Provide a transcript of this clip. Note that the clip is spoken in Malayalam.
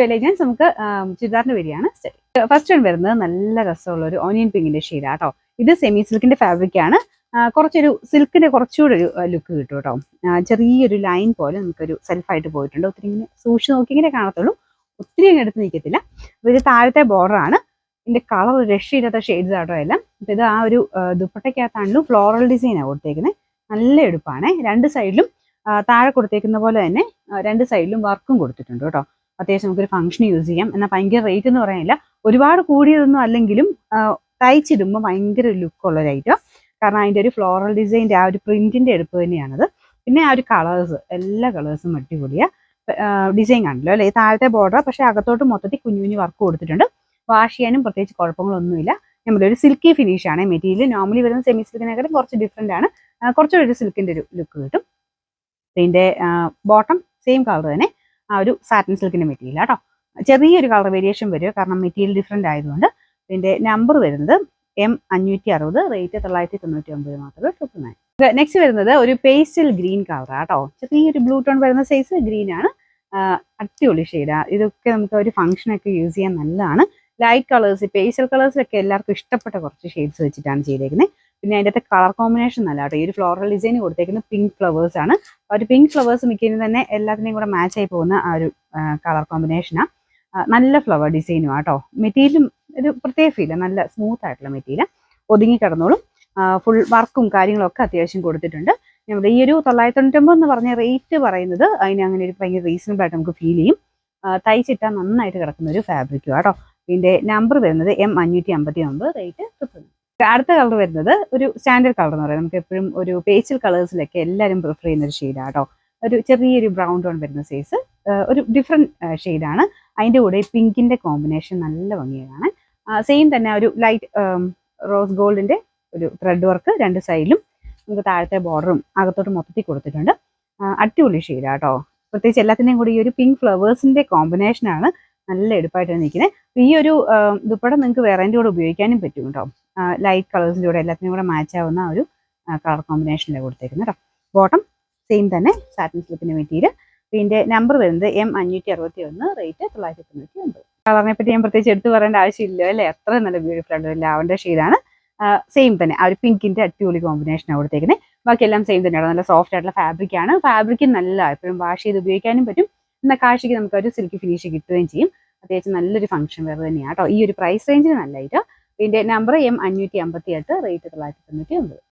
എലഗൻസ് നമുക്ക് ചുരിദാറിന്റെ വരികയാണ് സ്റ്റഡി. ഫസ്റ്റ് വൺ വരുന്നത് നല്ല രസമുള്ള ഒരു ഓനിയൻ പിങ്കിന്റെ ഷെയ്ഡാ കേട്ടോ. ഇത് സെമി സിൽക്കിന്റെ ഫാബ്രിക് ആണ്. കുറച്ചൊരു സിൽക്കിന്റെ കുറച്ചുകൂടെ ഒരു ലുക്ക് കിട്ടും കേട്ടോ. ചെറിയൊരു ലൈൻ പോലെ നമുക്കൊരു സെൽഫായിട്ട് പോയിട്ടുണ്ട്. ഒത്തിരി ഇങ്ങനെ സൂക്ഷിച്ച് നോക്കി ഇങ്ങനെ കാണത്തുള്ളൂ, ഒത്തിരി അങ്ങ് എടുത്ത് നിൽക്കത്തില്ല. അപ്പോൾ ഇത് താഴത്തെ ബോർഡർ ആണ്. ഇതിന്റെ കളർ രക്ഷയില്ലാത്ത ഷെയ്ഡ്സ് ആട്ടോ എല്ലാം. അപ്പോൾ ഇത് ആ ഒരു ദുപ്പട്ടയ്ക്കകത്താണെങ്കിലും ഫ്ലോറൽ ഡിസൈനാണ് കൊടുത്തേക്കുന്നത്. നല്ല എടുപ്പാണ്. രണ്ട് സൈഡിലും താഴെ കൊടുത്തേക്കുന്ന പോലെ തന്നെ രണ്ട് സൈഡിലും വർക്കും കൊടുത്തിട്ടുണ്ട് കേട്ടോ. അത്യാവശ്യം നമുക്കൊരു ഫംഗ്ഷൻ യൂസ് ചെയ്യാം. എന്നാൽ ഭയങ്കര റേറ്റ് എന്ന് പറയാനില്ല, ഒരുപാട് കൂടിയതൊന്നും അല്ലെങ്കിലും തയ്ച്ചിടുമ്പോൾ ഭയങ്കര ലുക്കുള്ള ഒരു ഐറ്റം. കാരണം അതിൻ്റെ ഒരു ഫ്ലോറൽ ഡിസൈൻ്റെ ആ ഒരു പ്രിന്റിന്റെ എടുപ്പ് തന്നെയാണത്. പിന്നെ ആ ഒരു കളേഴ്സ്, എല്ലാ കളേഴ്സും അടിപൊളിയാണ്. ഡിസൈൻ കണ്ടല്ലോ അല്ലേ, താഴത്തെ ബോർഡർ, പക്ഷേ അകത്തോട്ട് മൊത്തത്തിൽ കുഞ്ഞു കുഞ്ഞു വർക്ക് കൊടുത്തിട്ടുണ്ട്. വാഷ് ചെയ്യാനും പ്രത്യേകിച്ച് കുഴപ്പങ്ങളൊന്നുമില്ല. നമ്മുടെ ഒരു സിൽക്കി ഫിനിഷ് ആണ് മെറ്റീരിയൽ. നോർമലി വരുന്ന സെമി സിൽക്കിനെക്കാളും കുറച്ച് ഡിഫറെൻ്റ് ആണ്. കുറച്ചുകൂടി ഒരു സിൽക്കിൻ്റെ ഒരു ലുക്ക് കിട്ടും. ഇതിൻ്റെ ബോട്ടം സെയിം കളർ തന്നെ, ആ ഒരു സാറ്റിൻ സിൽക്കിൻ്റെ മെറ്റീരിയൽ കേട്ടോ. ചെറിയൊരു കളർ വേരിയേഷൻ വരും, കാരണം മെറ്റീരിയൽ ഡിഫറെൻ്റ് ആയതുകൊണ്ട്. ഇതിൻ്റെ നമ്പർ വരുന്നത് M560, റേറ്റ് 999 മാത്രമേ. 999. നെക്സ്റ്റ് വരുന്നത് ഒരു പേസ്റ്റൽ ഗ്രീൻ കളർ കേട്ടോ. ചെറിയൊരു ബ്ലൂ ടോൺ വരുന്ന സൈസ് ഗ്രീൻ ആണ്. അടിപൊളി ഷെയ്ഡാണ്. ഇതൊക്കെ നമുക്ക് ഒരു ഫംഗ്ഷനൊക്കെ യൂസ് ചെയ്യാൻ നല്ലതാണ്. ലൈറ്റ് കളേഴ്സ്, പേസ്റ്റൽ കളേഴ്സിലൊക്കെ എല്ലാവർക്കും ഇഷ്ടപ്പെട്ട കുറച്ച് ഷെയ്ഡ്സ് വെച്ചിട്ടാണ് ചെയ്തേക്കുന്നത്. പിന്നെ അതിൻ്റെ അകത്തെ കളർ കോമ്പിനേഷൻ നല്ല കേട്ടോ. ഈ ഒരു ഫ്ലോറൽ ഡിസൈൻ കൊടുത്തേക്കുന്നത് പിങ്ക് ഫ്ലവേഴ്സ് ആണ്. ആ ഒരു പിങ്ക് ഫ്ലവേഴ്സ് മിക്കതിനും തന്നെ എല്ലാത്തിനെയും കൂടെ മാച്ച് ആയി പോകുന്ന ആ ഒരു കളർ കോമ്പിനേഷനാണ്. നല്ല ഫ്ലവർ ഡിസൈനും ആട്ടോ. മെറ്റീരിയലും ഒരു പ്രത്യേക ഫീൽ, നല്ല സ്മൂത്ത് ആയിട്ടുള്ള മെറ്റീരിയൽ, ഒതുങ്ങി കിടന്നോളും. ഫുൾ വർക്കും കാര്യങ്ങളൊക്കെ അത്യാവശ്യം കൊടുത്തിട്ടുണ്ട്. നമ്മുടെ ഈ ഒരു 999 എന്ന് പറഞ്ഞ റേറ്റ് പറയുന്നത് അതിന് അങ്ങനെ ഒരു ഭയങ്കര റീസണബിൾ ആയിട്ട് നമുക്ക് ഫീൽ ചെയ്യും. തയ്ച്ചിട്ടാൽ നന്നായിട്ട് കിടക്കുന്ന ഒരു ഫാബ്രിക്കും കേട്ടോ. ഇതിൻ്റെ നമ്പർ വരുന്നത് M559, റേറ്റ് 999. അടുത്ത കളർ വരുന്നത് ഒരു സ്റ്റാൻഡേർഡ് കളർ എന്ന് പറയുന്നത്, നമുക്ക് എപ്പോഴും ഒരു പേസ്റ്റൽ കളേഴ്സിലൊക്കെ എല്ലാവരും പ്രിഫർ ചെയ്യുന്ന ഒരു ഷെയ്ഡാണ് കേട്ടോ. ഒരു ചെറിയൊരു ബ്രൗൺ ടോൺ വരുന്ന സൈസ്, ഒരു ഡിഫറെൻറ്റ് ഷെയ്ഡാണ്. അതിൻ്റെ കൂടെ പിങ്കിൻ്റെ കോമ്പിനേഷൻ നല്ല ഭംഗിയാണ്. സെയിം തന്നെ ഒരു ലൈറ്റ് റോസ് ഗോൾഡിൻ്റെ ഒരു ത്രെഡ് വർക്ക് രണ്ട് സൈഡിലും, നമുക്ക് താഴത്തെ ബോർഡറും അകത്തോട്ട് മൊത്തത്തിൽ കൊടുത്തിട്ടുണ്ട്. അടിപൊളി ഷെയ്ഡാണ് കേട്ടോ. പ്രത്യേകിച്ച് എല്ലാത്തിൻ്റെയും കൂടി ഈ ഒരു പിങ്ക് ഫ്ലവേഴ്സിൻ്റെ കോമ്പിനേഷനാണ് നല്ല എടുപ്പായിട്ട് നിൽക്കുന്നത്. ഈ ഒരു ദുപ്പട്ട നിങ്ങൾക്ക് വേറെൻ്റെ കൂടെ ഉപയോഗിക്കാനും പറ്റും കേട്ടോ. ലൈറ്റ് കളേഴ്സിൻ്റെ കൂടെ എല്ലാത്തിനും കൂടെ മാച്ച് ആവുന്ന ഒരു കളർ കോമ്പിനേഷനിലാണ് കൊടുത്തേക്കുന്നത് കേട്ടോ. ബോട്ടം സെയിം തന്നെ സാറ്റിൻ സിൽക്കിൻ്റെ മെറ്റീരിയൽ. ഇതിൻ്റെ നമ്പർ വരുന്നത് M561, റേറ്റ് 999. കളറിനെ പറ്റി ഞാൻ പ്രത്യേകിച്ച് എടുത്ത് പറയേണ്ട ആവശ്യമില്ല അല്ലേ, അത്ര നല്ല ബ്യൂട്ടിഫുൾ ആയിട്ട് ലാവൻഡർ ഷെയ്ഡാണ്. സെയിം തന്നെ ആ ഒരു പിങ്കിൻ്റെ അടിപൊളി കോമ്പിനേഷനാണ് കൊടുത്തേക്കുന്നത്. ബാക്കിയെല്ലാം സെയിം തന്നെയാണ്. നല്ല സോഫ്റ്റ് ആയിട്ടുള്ള ഫാബ്രിക്കാണ്. ഫാബ്രിക്ക് നല്ല എപ്പോഴും വാഷ് ചെയ്ത് ഉപയോഗിക്കാനും പറ്റും. എന്നാൽ കാശിക്ക് നമുക്ക് ഒരു സിൽക്കി ഫിനിഷ് കിട്ടുകയും ചെയ്യും. അത്യാവശ്യം നല്ലൊരു ഫംഗ്ഷൻ വെയർ തന്നെയാണ് കേട്ടോ. ഈ ഒരു പ്രൈസ് റേഞ്ചിന് നല്ലതായിട്ട്. ഇതിൻ്റെ നമ്പർ M558, റേറ്റ് 999.